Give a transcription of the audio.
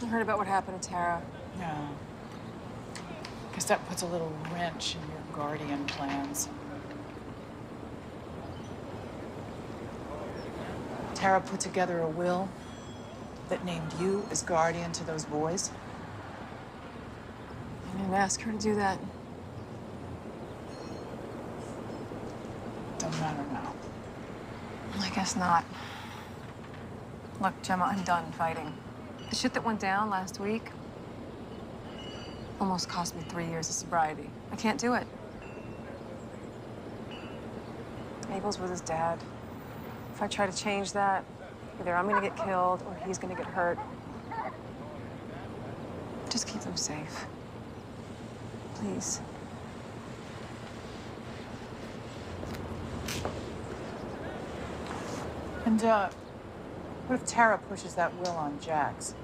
I heard about what happened to Tara. Yeah. Guess that puts a little wrench in your guardian plans. Tara put together a will that named you as guardian to those boys. I didn't ask her to do that. Don't matter now. I guess not. Look, Gemma, I'm done fighting. The shit that went down last week almost cost me 3 years of sobriety. I can't do it. Abel's with his dad. If I try to change that, either I'm gonna get killed or he's gonna get hurt. Just keep them safe. Please. And, what if Tara pushes that will on Jax?